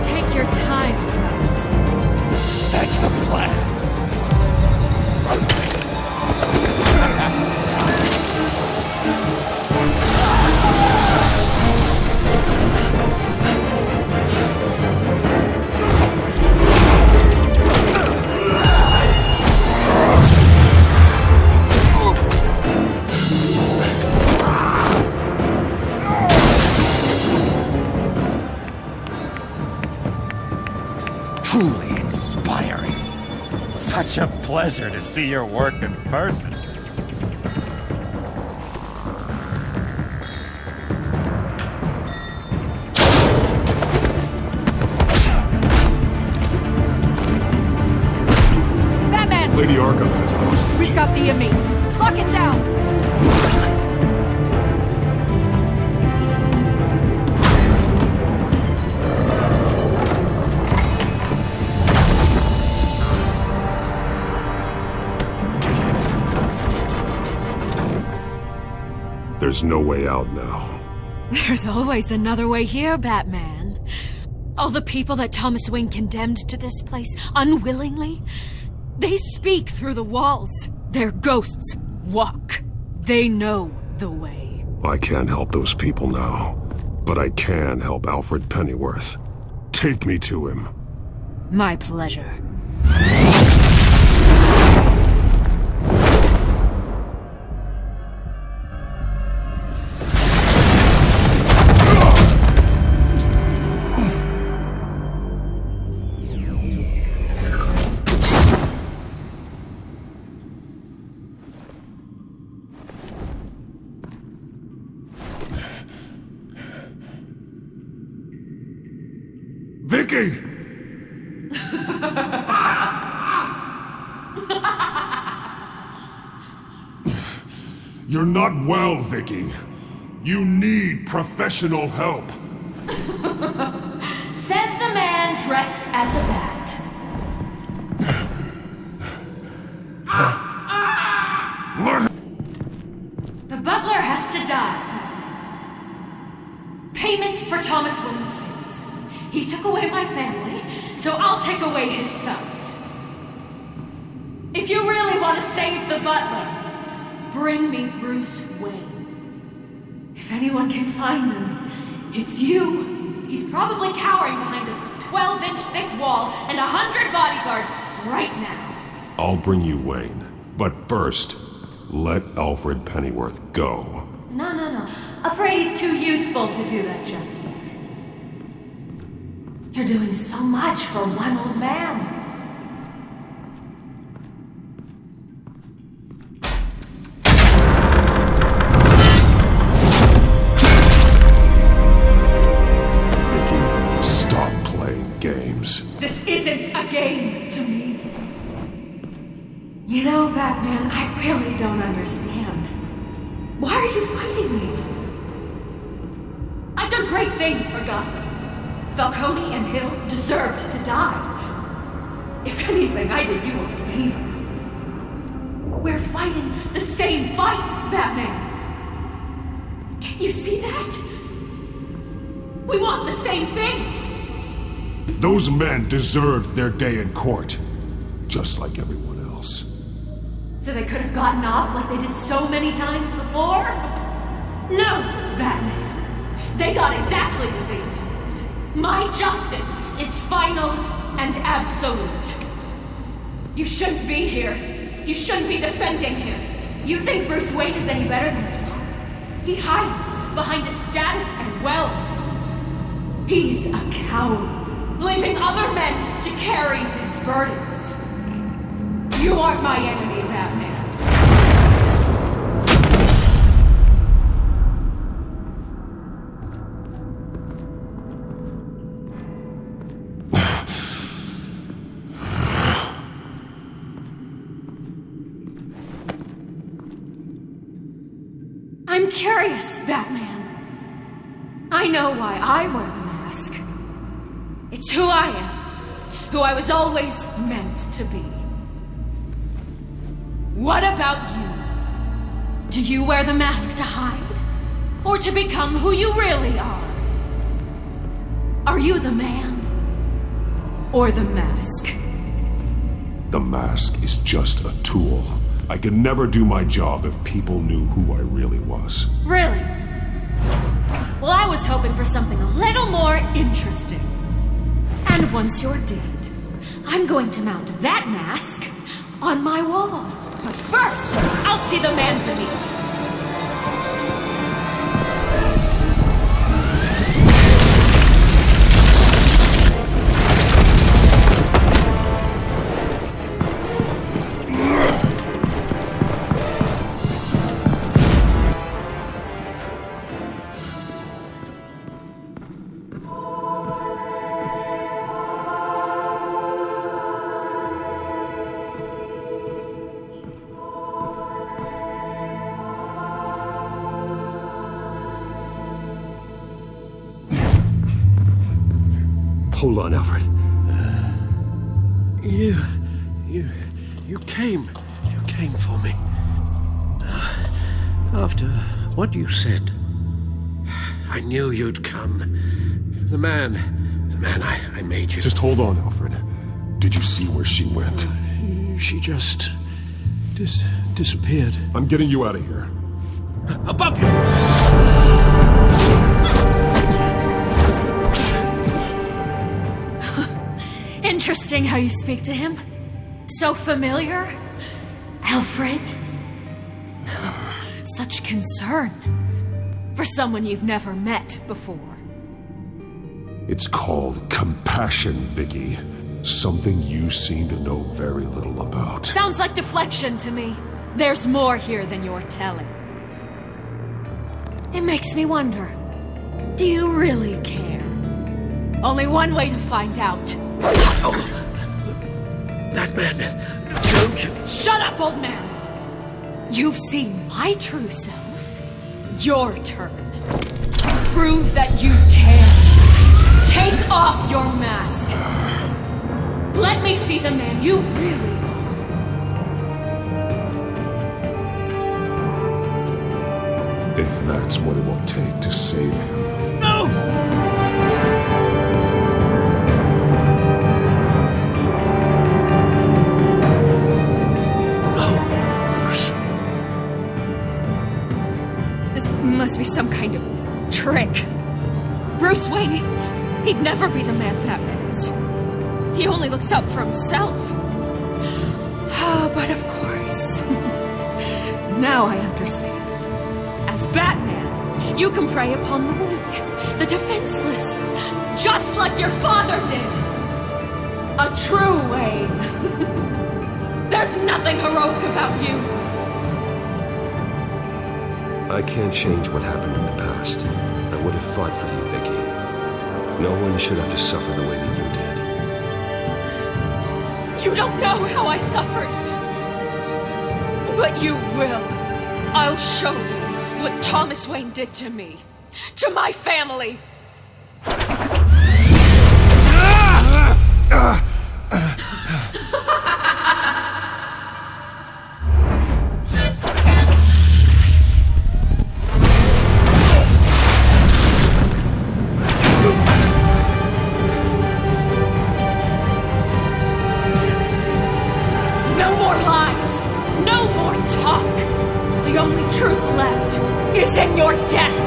Take your time, sons. That's the plan. Truly inspiring. Such a pleasure to see your work in person. Batman! Lady Arkham has a hostage. We've got the inmates. Lock it down! There's no way out now. There's always another way here, Batman. All the people that Thomas Wayne condemned to this place unwillingly, they speak through the walls. Their ghosts walk. They know the way. I can't help those people now, but I can help Alfred Pennyworth. Take me to him. My pleasure. Vicky! You're not well, Vicky. You need professional help. Says the man dressed as a bat. The butler has to die. payment for Thomas Wayne's sins. He took away my family, so I'll take away his sons. If you really want to save the butler, bring me Bruce Wayne. If anyone can find him, it's you. He's probably cowering behind a 12-inch thick wall and 100 bodyguards right now. I'll bring you Wayne. But first, let Alfred Pennyworth go. No. Afraid he's too useful to do that just yet. You're doing so much for one old man. Stop playing games. This isn't a game to me. You know, Batman, I really don't understand. Why are you fighting me? I've done great things for Gotham. Falcone and Hill deserved to die. If anything, I did you a favor. We're fighting the same fight, Batman. Can't you see that? We want the same things. Those men deserved their day in court, just like everyone else. So they could have gotten off like they did so many times before? No, Batman. They got exactly what they deserved. My justice is final and absolute. You shouldn't be here. You shouldn't be defending him. You think Bruce Wayne is any better than his father? He hides behind his status and wealth. He's a coward, leaving other men to carry his burdens. You aren't my enemy, Batman. I'm curious, Batman. I know why I wear the mask. It's who I am, who I was always meant to be. What about you? Do you wear the mask to hide? Or to become who you really are? Are you the man? Or the mask? The mask is just a tool. I could never do my job if people knew who I really was. Really? Well, I was hoping for something a little more interesting. And once you're dead, I'm going to mount that mask on my wall. But first, I'll see the man beneath. Hold on, Alfred. You came for me. After what you said, I knew you'd come. The man I made you. Just hold on, Alfred. Did you see where she went? She just disappeared. I'm getting you out of here. Above you! Interesting how you speak to him. So familiar. Alfred. Such concern. For someone you've never met before. It's called compassion, Vicky. Something you seem to know very little about. Sounds like deflection to me. There's more here than you're telling. It makes me wonder. Do you really care? Only one way to find out. Oh, that man, don't you... Shut up, old man! You've seen my true self. Your turn. Prove that you care. Take off your mask. Let me see the man you really are. If that's what it will take to save him. No! must be some kind of trick. Bruce Wayne, he'd never be the man Batman is. He only looks out for himself. But of course, now I understand. As Batman, you can prey upon the weak, the defenseless, just like your father did. A true Wayne. There's nothing heroic about you. I can't change what happened in the past. I would have fought for you, Vicky. No one should have to suffer the way that you did. You don't know how I suffered. But you will. I'll show you what Thomas Wayne did to me. To my family. No more lies. No more talk. The only truth left is in your death.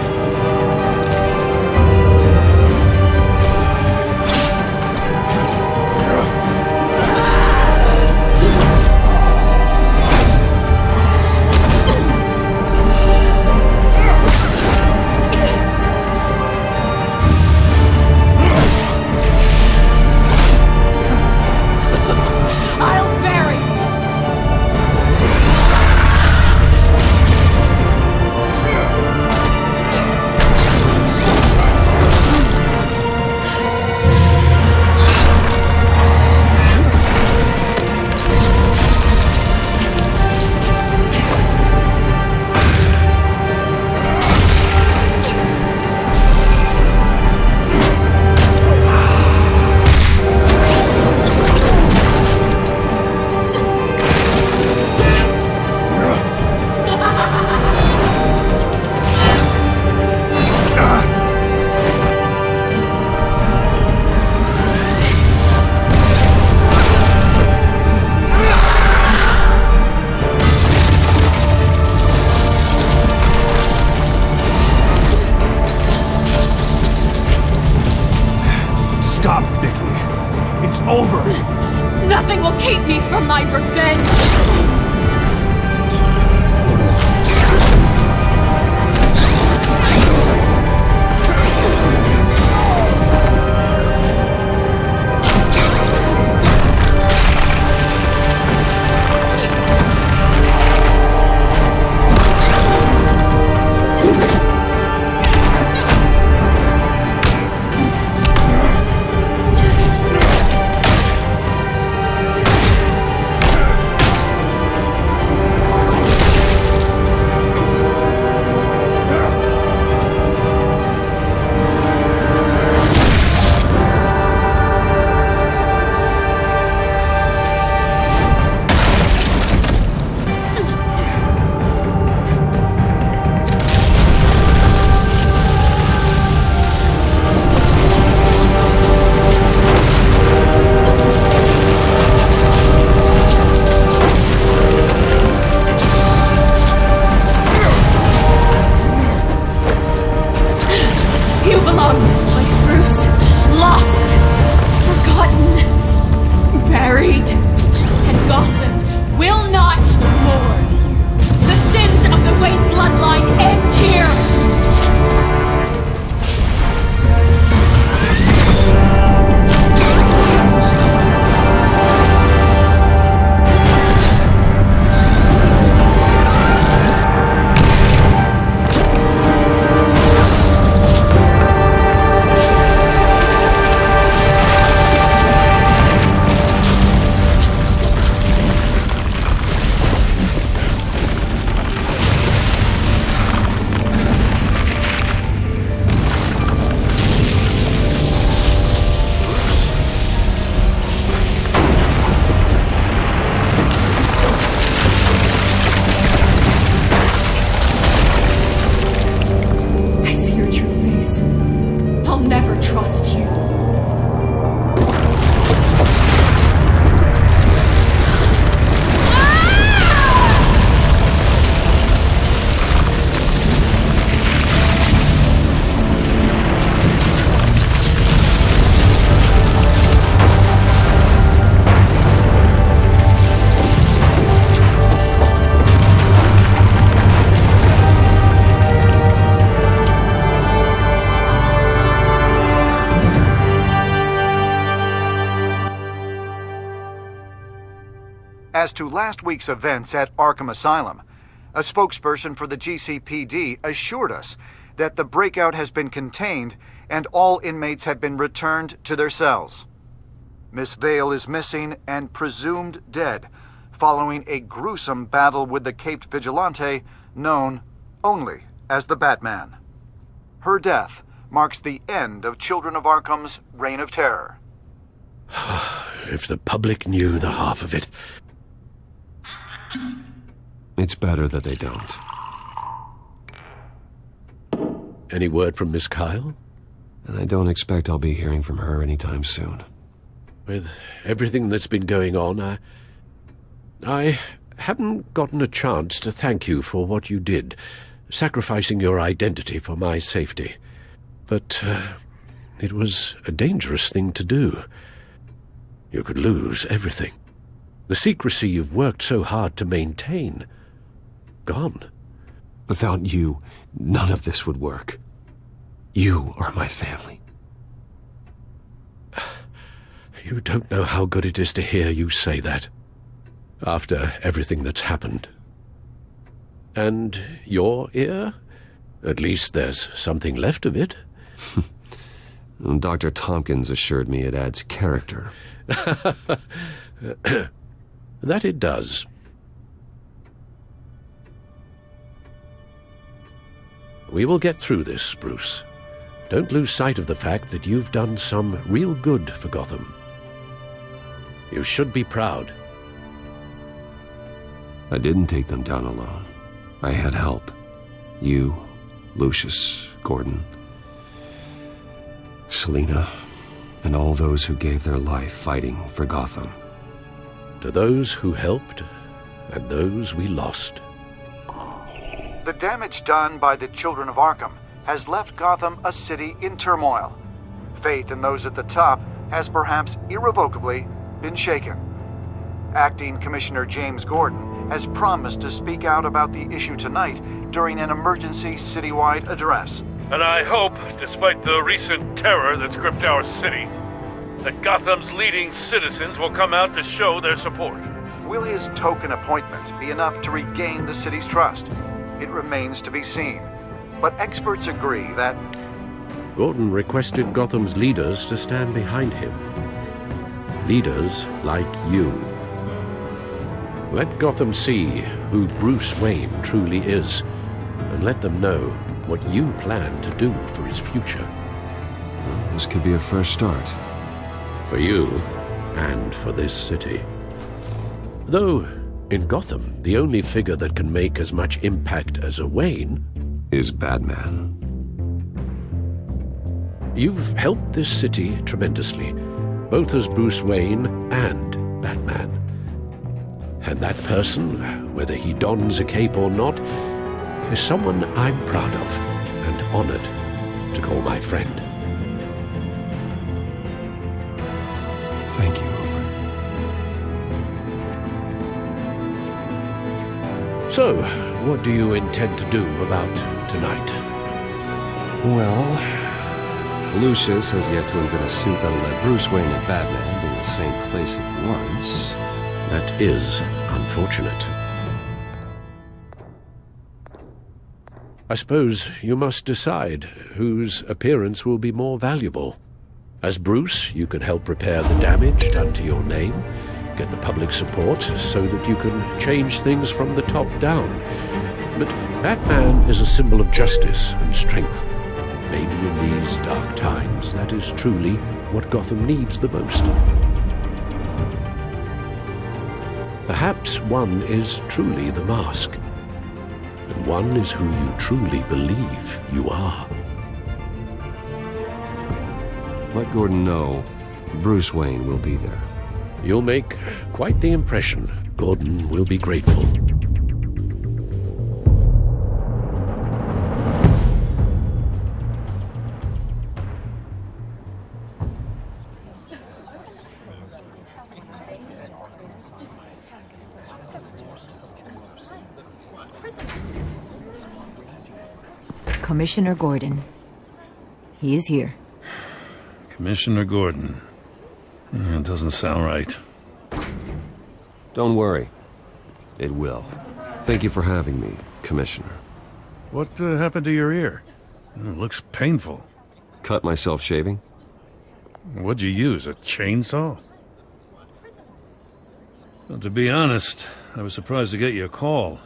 I'll bury you. Stop, Vicky. It's over. Nothing will keep me from my revenge. You belong in this place, Bruce. Lost, forgotten, buried, and Gotham will not mourn. The sins of the Wayne bloodline end here. Never trust you. to last week's events at Arkham Asylum, a spokesperson for the GCPD assured us that the breakout has been contained and all inmates have been returned to their cells. Miss Vale is missing and presumed dead, following a gruesome battle with the caped vigilante known only as the Batman. Her death marks the end of Children of Arkham's reign of terror. If the public knew the half of it. It's better that they don't. Any word from Miss Kyle? And I don't expect I'll be hearing from her anytime soon. With everything that's been going on, I haven't gotten a chance to thank you for what you did, sacrificing your identity for my safety. But it was a dangerous thing to do. You could lose everything. The secrecy you've worked so hard to maintain. Gone. Without you, none of this would work. You are my family. You don't know how good it is to hear you say that. After everything that's happened. And your ear? At least there's something left of it. Dr. Tompkins assured me it adds character. That it does. We will get through this, Bruce. Don't lose sight of the fact that you've done some real good for Gotham. You should be proud. I didn't take them down alone. I had help. You, Lucius, Gordon, Selina, and all those who gave their life fighting for Gotham. To those who helped, and those we lost. The damage done by the Children of Arkham has left Gotham a city in turmoil. Faith in those at the top has perhaps irrevocably been shaken. Acting Commissioner James Gordon has promised to speak out about the issue tonight during an emergency citywide address. And I hope, despite the recent terror that's gripped our city, that Gotham's leading citizens will come out to show their support. Will his token appointment be enough to regain the city's trust? It remains to be seen. But experts agree that Gordon requested Gotham's leaders to stand behind him. Leaders like you. Let Gotham see who Bruce Wayne truly is, and let them know what you plan to do for his future. This could be a first start. For you, and for this city. Though, in Gotham, the only figure that can make as much impact as a Wayne is Batman. You've helped this city tremendously, both as Bruce Wayne and Batman. And that person, whether he dons a cape or not, is someone I'm proud of and honored to call my friend. Thank you, Alfred. So, what do you intend to do about tonight? Well, Lucius has yet to invent a suit that'll let Bruce Wayne and Batman be in the same place at once. That is unfortunate. I suppose you must decide whose appearance will be more valuable. As Bruce, you can help repair the damage done to your name, get the public support so that you can change things from the top down. But Batman is a symbol of justice and strength. Maybe in these dark times, that is truly what Gotham needs the most. Perhaps one is truly the mask, and one is who you truly believe you are. Let Gordon know Bruce Wayne will be there. You'll make quite the impression. Gordon will be grateful. Commissioner Gordon. He is here. Commissioner Gordon. That doesn't sound right. Don't worry. It will. Thank you for having me, Commissioner. What happened to your ear? It looks painful. Cut myself shaving? What'd you use, a chainsaw? Well, to be honest, I was surprised to get your call.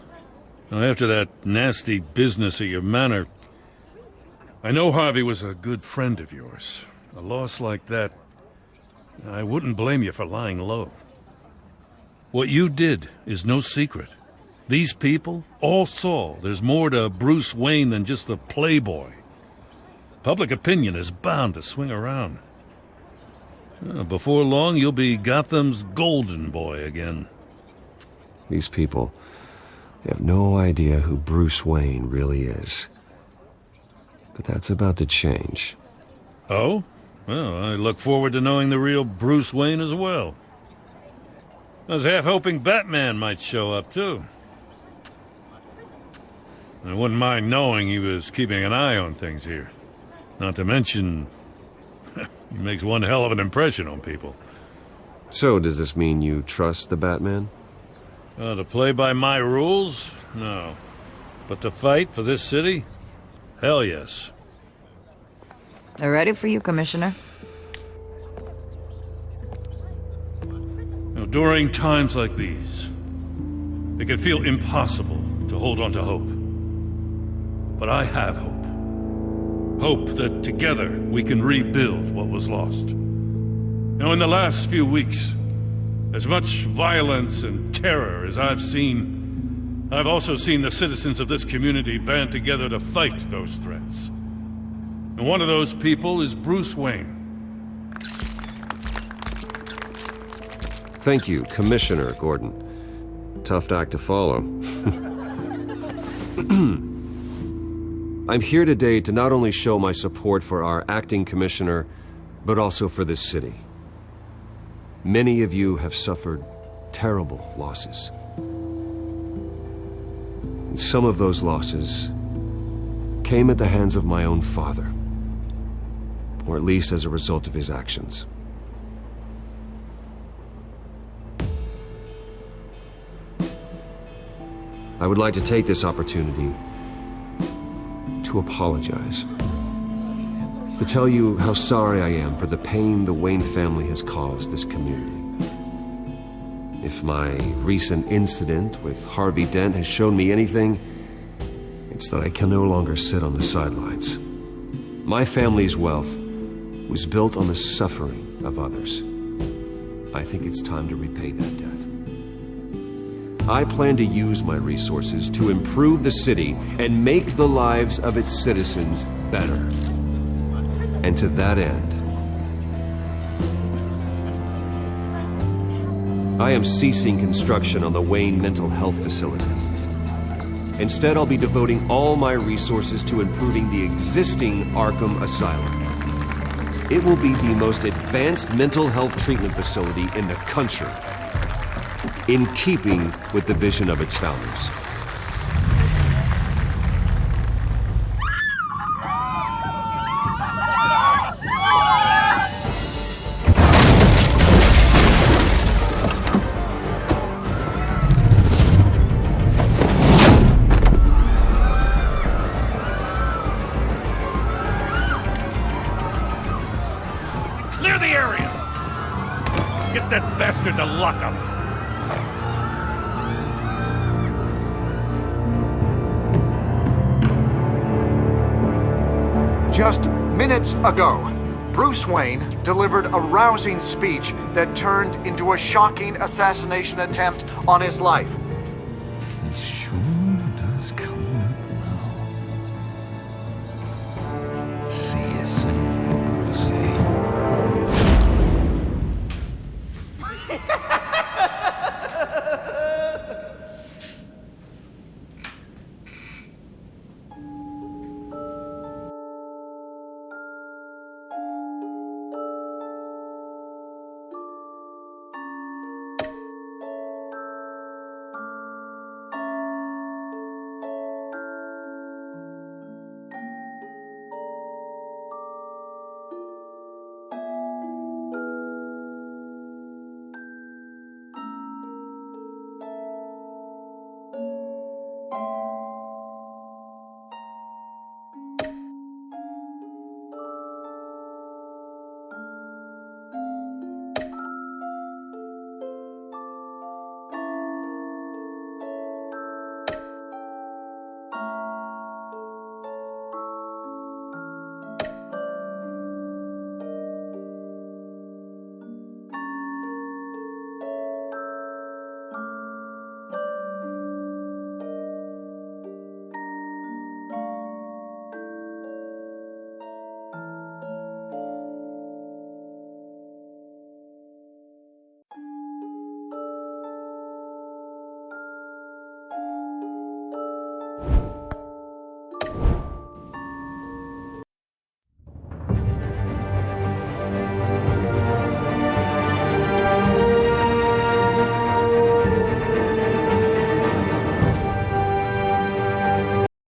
Now, after that nasty business at your manor, I know Harvey was a good friend of yours. A loss like that, I wouldn't blame you for lying low. What you did is no secret. These people all saw there's more to Bruce Wayne than just the playboy. Public opinion is bound to swing around. Before long, you'll be Gotham's golden boy again. These people, they have no idea who Bruce Wayne really is. But that's about to change. Oh? Well, I look forward to knowing the real Bruce Wayne as well. I was half hoping Batman might show up, too. I wouldn't mind knowing he was keeping an eye on things here. Not to mention, he makes one hell of an impression on people. So, does this mean you trust the Batman? To play by my rules? No. But to fight for this city? Hell yes. They're ready for you, Commissioner. Now, during times like these, it can feel impossible to hold on to hope. But I have hope. Hope that together we can rebuild what was lost. Now, in the last few weeks, as much violence and terror as I've seen, I've also seen the citizens of this community band together to fight those threats. And one of those people is Bruce Wayne. Thank you, Commissioner Gordon. Tough act to follow. I'm here today to not only show my support for our acting commissioner, but also for this city. Many of you have suffered terrible losses. And some of those losses came at the hands of my own father, or at least as a result of his actions. I would like to take this opportunity to apologize. To tell you how sorry I am for the pain the Wayne family has caused this community. If my recent incident with Harvey Dent has shown me anything, it's that I can no longer sit on the sidelines. My family's wealth was built on the suffering of others. I think it's time to repay that debt. I plan to use my resources to improve the city and make the lives of its citizens better. And to that end, I am ceasing construction on the Wayne Mental Health Facility. Instead, I'll be devoting all my resources to improving the existing Arkham Asylum. It will be the most advanced mental health treatment facility in the country, in keeping with the vision of its founders. Clear the area! Get that bastard to lock up! Just minutes ago, Bruce Wayne delivered a rousing speech that turned into a shocking assassination attempt on his life. He sure does clean up well. See you soon.